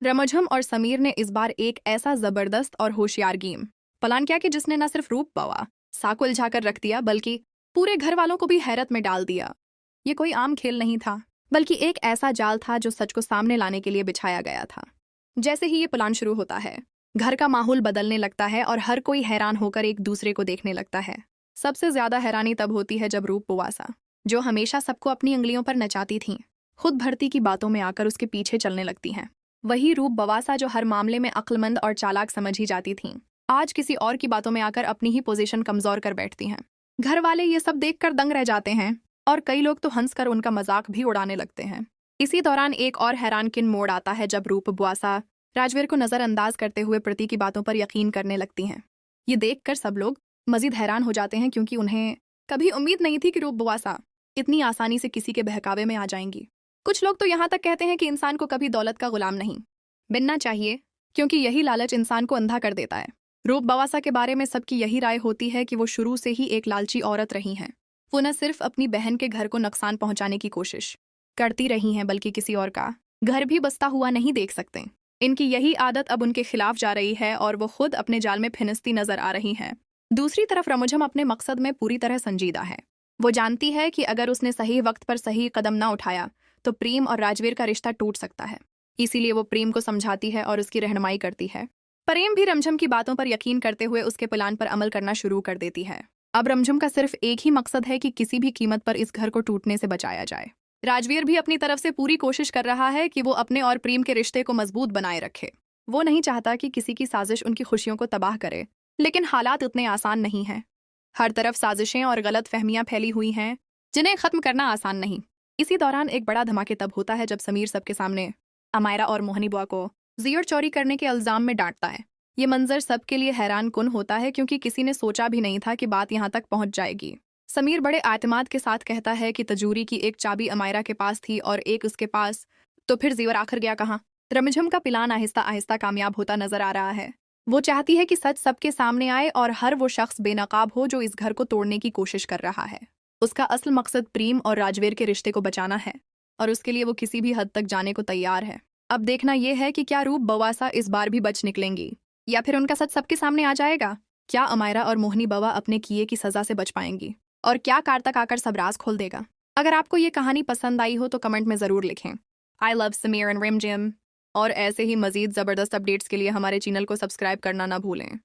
रमझम और समीर ने इस बार एक ऐसा जबरदस्त और होशियार गेम प्लान किया कि जिसने न सिर्फ रूप पवा साको उलझाकर रख दिया बल्कि पूरे घर वालों को भी हैरत में डाल दिया। ये कोई आम खेल नहीं था, बल्कि एक ऐसा जाल था जो सच को सामने लाने के लिए बिछाया गया था। जैसे ही ये प्लान शुरू होता है, घर का माहौल बदलने लगता है और हर कोई हैरान होकर एक दूसरे को देखने लगता है। सबसे ज्यादा हैरानी तब होती है जब रूप पुवासा, जो हमेशा सबको अपनी उंगलियों पर नचाती थीं, खुद भर्ती की बातों में आकर उसके पीछे चलने लगती हैं। वही रूप बवासा जो हर मामले में अक्लमंद और चालाक समझी जाती थीं, आज किसी और की बातों में आकर अपनी ही पोजीशन कमजोर कर बैठती हैं। घर वाले ये सब देखकर दंग रह जाते हैं और कई लोग तो हंसकर उनका मजाक भी उड़ाने लगते हैं। इसी दौरान एक और हैरानकिन मोड़ आता है जब रूप बुआसा राजवीर को नजरअंदाज करते हुए प्रति की बातों पर यकीन करने लगती हैं। ये देखकर सब लोग मजीद हैरान हो जाते हैं, क्योंकि उन्हें कभी उम्मीद नहीं थी कि रूप बुआसा इतनी आसानी से किसी के बहकावे में आ जाएंगी। कुछ लोग तो यहाँ तक कहते हैं कि इंसान को कभी दौलत का गुलाम नहीं बनना चाहिए, क्योंकि यही लालच इंसान को अंधा कर देता है। रूप बवासा के बारे में सबकी यही राय होती है कि वो शुरू से ही एक लालची औरत रही हैं। वो न सिर्फ अपनी बहन के घर को नुकसान पहुंचाने की कोशिश करती रही हैं, बल्कि किसी और का घर भी बसता हुआ नहीं देख सकते। इनकी यही आदत अब उनके खिलाफ जा रही है और वो खुद अपने जाल में फिनसती नजर आ रही हैं। दूसरी तरफ रमुझम अपने मकसद में पूरी तरह संजीदा है। वो जानती है कि अगर उसने सही वक्त पर सही कदम न उठाया तो प्रेम और राजवीर का रिश्ता टूट सकता है। इसीलिए वो प्रेम को समझाती है और उसकी रहनुमाई करती है। प्रेम भी रमझम की बातों पर यकीन करते हुए उसके प्लान पर अमल करना शुरू कर देती है। अब रमझम का सिर्फ एक ही मकसद है कि किसी भी कीमत पर इस घर को टूटने से बचाया जाए। राजवीर भी अपनी तरफ से पूरी कोशिश कर रहा है कि वो अपने और प्रेम के रिश्ते को मजबूत बनाए रखे। वो नहीं चाहता कि किसी की साजिश उनकी खुशियों को तबाह करे, लेकिन हालात उतने आसान नहीं हैं। हर तरफ साजिशें और गलत फहमियां फैली हुई हैं, जिन्हें खत्म करना आसान नहीं। इसी दौरान एक बड़ा धमाके तब होता है जब समीर सबके सामने अमायरा और मोहनी बुआ को जियर चोरी करने के इल्जाम में डांटता है। ये मंजर सबके लिए हैरान कुन होता है, क्योंकि किसी ने सोचा भी नहीं था कि बात यहाँ तक पहुंच जाएगी। समीर बड़े आतिमाद के साथ कहता है कि तजूरी की एक चाबी अमायरा के पास थी और एक उसके पास, तो फिर जियर आखिर गया कहाँ? रमझम का प्लान आहिस्ता आहिस्ता कामयाब होता नजर आ रहा है। वो चाहती है कि सच सबके सामने आए और हर वो शख्स बेनकाब हो जो इस घर को तोड़ने की कोशिश कर रहा है। उसका असल मकसद प्रेम और राजवीर के रिश्ते को बचाना है, और उसके लिए वो किसी भी हद तक जाने को तैयार है। अब देखना यह है कि क्या रूप बवासा इस बार भी बच निकलेंगी, या फिर उनका सच सबके सामने आ जाएगा। क्या अमायरा और मोहनी बवा अपने किए की सजा से बच पाएंगी, और क्या कार्तक आकर सब राज खोल देगा? अगर आपको ये कहानी पसंद आई हो तो कमेंट में ज़रूर लिखें। आई लव समीर एंड रिमझिम। और ऐसे ही मजीद ज़बरदस्त अपडेट्स के लिए हमारे चैनल को सब्सक्राइब करना ना भूलें।